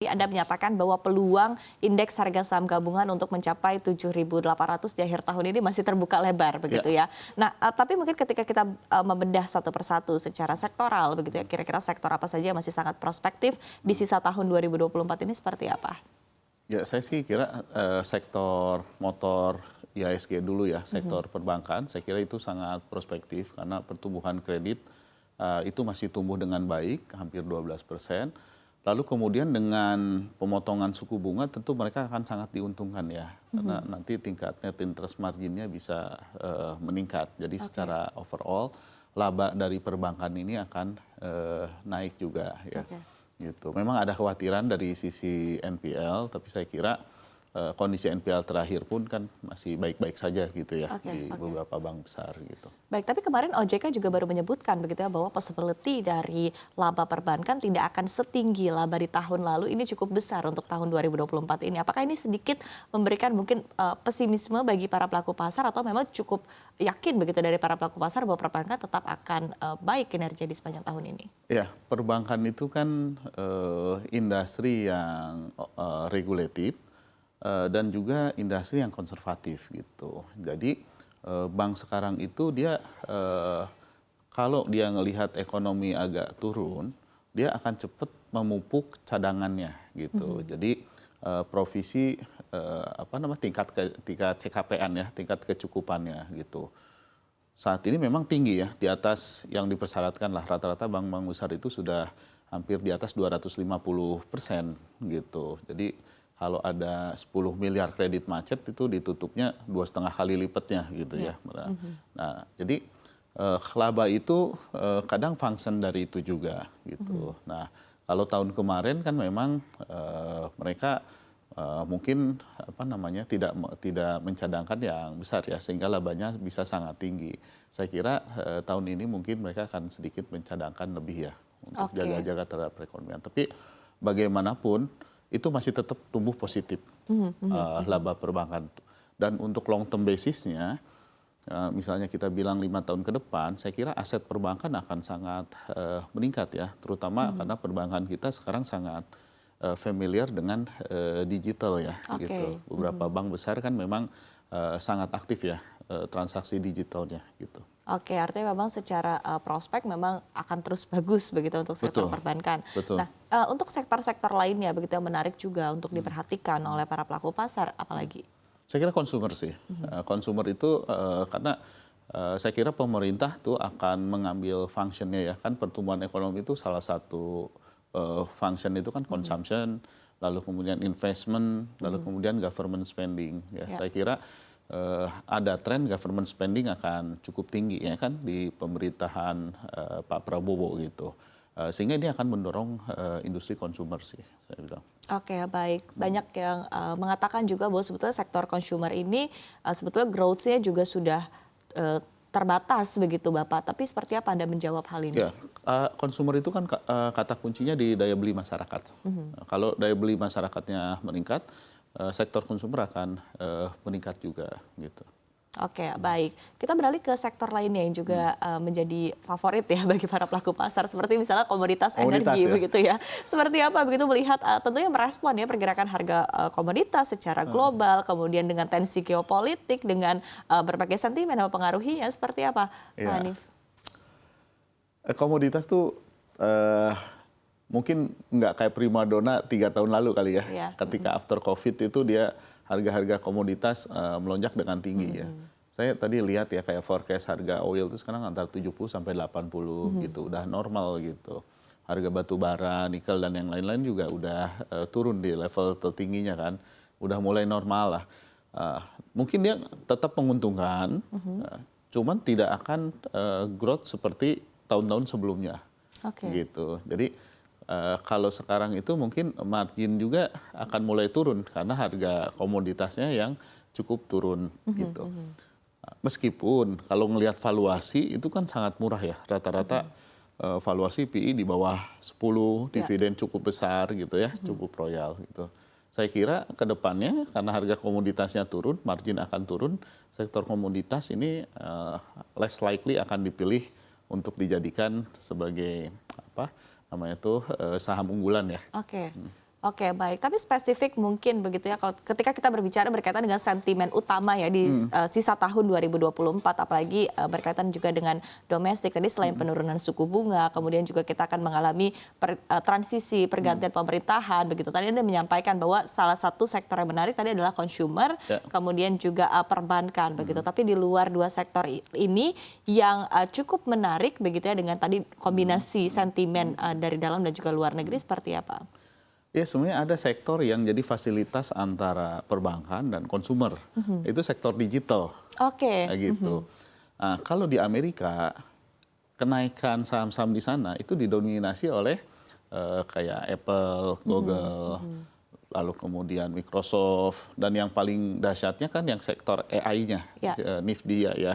Anda menyatakan bahwa peluang indeks harga saham gabungan untuk mencapai 7.800 di akhir tahun ini masih terbuka lebar begitu ya. Nah, tapi mungkin ketika kita membedah satu persatu secara sektoral begitu ya, kira-kira sektor apa saja yang masih sangat prospektif di sisa tahun 2024 ini seperti apa? Ya, saya sih kira sektor motor IHSG dulu ya, sektor perbankan, saya kira itu sangat prospektif karena pertumbuhan kredit itu masih tumbuh dengan baik, hampir 12%. Lalu kemudian dengan pemotongan suku bunga tentu mereka akan sangat diuntungkan ya, karena nanti tingkat net interest marginnya bisa meningkat. Jadi secara overall laba dari perbankan ini akan naik juga ya. Gitu. Memang ada kekhawatiran dari sisi NPL, tapi saya kira kondisi NPL terakhir pun kan masih baik-baik saja gitu ya di beberapa bank besar gitu. Baik, tapi kemarin OJK juga baru menyebutkan begitu ya bahwa possibility dari laba perbankan tidak akan setinggi laba di tahun lalu, ini cukup besar untuk tahun 2024 ini. Apakah ini sedikit memberikan mungkin pesimisme bagi para pelaku pasar atau memang cukup yakin begitu dari para pelaku pasar bahwa perbankan tetap akan baik kinerja di sepanjang tahun ini? Ya, perbankan itu kan industri yang regulated dan juga industri yang konservatif gitu. Jadi bank sekarang itu dia kalau dia ngelihat ekonomi agak turun, dia akan cepat memupuk cadangannya gitu. Jadi provisi tingkat CKPN ya, tingkat kecukupannya gitu. Saat ini memang tinggi ya, di atas yang dipersyaratkan lah, rata-rata bank-bank besar itu sudah hampir di atas 250% gitu. Jadi kalau ada 10 miliar kredit macet itu ditutupnya 2,5 kali lipatnya gitu ya. Nah, jadi laba itu kadang function dari itu juga gitu. Nah, kalau tahun kemarin kan memang mereka mungkin tidak mencadangkan yang besar ya, sehingga labanya bisa sangat tinggi. Saya kira tahun ini mungkin mereka akan sedikit mencadangkan lebih ya untuk jaga-jaga terhadap perekonomian. Tapi bagaimanapun itu masih tetap tumbuh positif laba perbankan. Dan untuk long term basisnya, misalnya kita bilang 5 tahun ke depan, saya kira aset perbankan akan sangat meningkat ya, terutama karena perbankan kita sekarang sangat familiar dengan digital ya. Gitu. Beberapa bank besar kan memang sangat aktif ya transaksi digitalnya gitu. Oke, artinya memang secara prospek memang akan terus bagus begitu untuk sektor perbankan. Betul. Nah, untuk sektor-sektor lainnya begitu yang menarik juga untuk diperhatikan oleh para pelaku pasar, apalagi? Saya kira konsumer sih. Konsumer itu karena saya kira pemerintah tuh akan mengambil functionnya ya, kan pertumbuhan ekonomi itu salah satu function itu kan consumption, lalu kemudian investment, lalu kemudian government spending. Ya, saya kira ada tren government spending akan cukup tinggi ya kan di pemerintahan Pak Prabowo gitu. Sehingga ini akan mendorong industri konsumer sih, saya bilang. Oke, baik. Banyak yang mengatakan juga bahwa sebetulnya sektor consumer ini sebetulnya growth-nya juga sudah terbatas begitu Bapak. Tapi seperti apa Anda menjawab hal ini? Ya, konsumer itu kan kata kuncinya di daya beli masyarakat. Kalau daya beli masyarakatnya meningkat, sektor konsumer akan meningkat juga gitu. Oke, baik. Kita beralih ke sektor lainnya yang juga menjadi favorit ya bagi para pelaku pasar, seperti misalnya komoditas energi begitu ya. Seperti apa begitu melihat tentunya merespon ya pergerakan harga komoditas secara global, kemudian dengan tensi geopolitik, dengan berbagai sentimen yang mempengaruhinya, seperti apa Pak Hanif? Komoditas tuh mungkin nggak kayak primadona 3 tahun lalu kali ya. Ketika after COVID itu dia harga-harga komoditas melonjak dengan tinggi ya. Saya tadi lihat ya kayak forecast harga oil itu sekarang antara 70 sampai 80 gitu, udah normal gitu. Harga batu bara, nikel dan yang lain-lain juga udah turun di level tertingginya kan. Udah mulai normal lah. Mungkin dia tetap menguntungkan, cuman tidak akan growth seperti tahun-tahun sebelumnya. Gitu. Jadi kalau sekarang itu mungkin margin juga akan mulai turun karena harga komoditasnya yang cukup turun gitu. Meskipun kalau ngelihat valuasi itu kan sangat murah ya, rata-rata valuasi PI di bawah 10, dividen cukup besar gitu ya, cukup royal gitu. Saya kira ke depannya karena harga komoditasnya turun, margin akan turun, sektor komoditas ini less likely akan dipilih untuk dijadikan sebagai apa namanya tuh saham unggulan ya. Oke. Oke, baik. Tapi spesifik mungkin begitu ya, kalau ketika kita berbicara berkaitan dengan sentimen utama ya di sisa tahun 2024, apalagi berkaitan juga dengan domestik. Tadi selain penurunan suku bunga, kemudian juga kita akan mengalami transisi pergantian pemerintahan begitu. Tadi Anda menyampaikan bahwa salah satu sektor yang menarik tadi adalah consumer, kemudian juga perbankan begitu. Tapi di luar dua sektor ini yang cukup menarik begitu ya dengan tadi kombinasi sentimen dari dalam dan juga luar negeri seperti apa? Ya sebenarnya ada sektor yang jadi fasilitas antara perbankan dan konsumer. Itu sektor digital. Oke. Kayak gitu. Nah, kalau di Amerika kenaikan saham-saham di sana itu didominasi oleh kayak Apple, Google, lalu kemudian Microsoft, dan yang paling dahsyatnya kan yang sektor AI-nya, NVIDIA ya,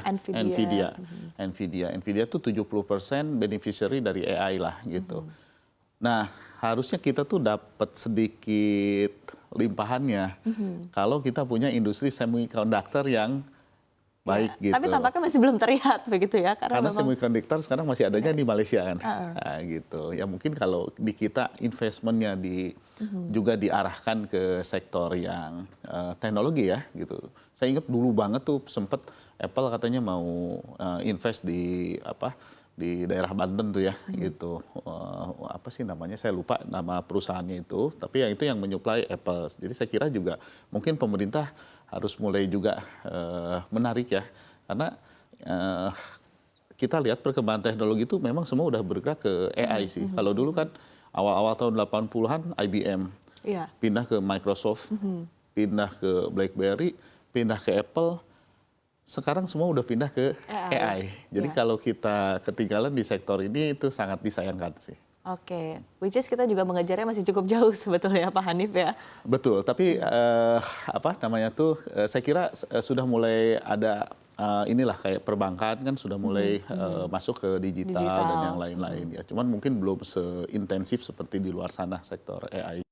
Nvidia itu 70% beneficiary dari AI lah gitu. Nah, harusnya kita tuh dapat sedikit limpahannya kalau kita punya industri semiconductor yang baik gitu. Tapi tampaknya masih belum terlihat begitu ya, karena semiconductor sekarang masih adanya di Malaysia kan, nah, gitu. Ya mungkin kalau di kita investmentnya juga diarahkan ke sektor yang teknologi ya gitu. Saya ingat dulu banget tuh sempet Apple katanya mau invest di daerah Banten tuh ya gitu, apa sih namanya, saya lupa nama perusahaannya itu, tapi yang itu yang menyuplai Apple. Jadi saya kira juga mungkin pemerintah harus mulai juga menarik ya, karena kita lihat perkembangan teknologi itu memang semua udah bergerak ke AI sih. Kalau dulu kan awal-awal tahun 80-an IBM pindah ke Microsoft, pindah ke BlackBerry, pindah ke Apple. Sekarang semua udah pindah ke AI. Jadi kalau kita ketinggalan di sektor ini itu sangat disayangkan sih. Oke, which is kita juga mengejarnya masih cukup jauh sebetulnya Pak Hanif ya. Betul, tapi saya kira sudah mulai ada inilah kayak perbankan kan sudah mulai masuk ke digital dan yang lain-lain ya. Cuman mungkin belum seintensif seperti di luar sana sektor AI.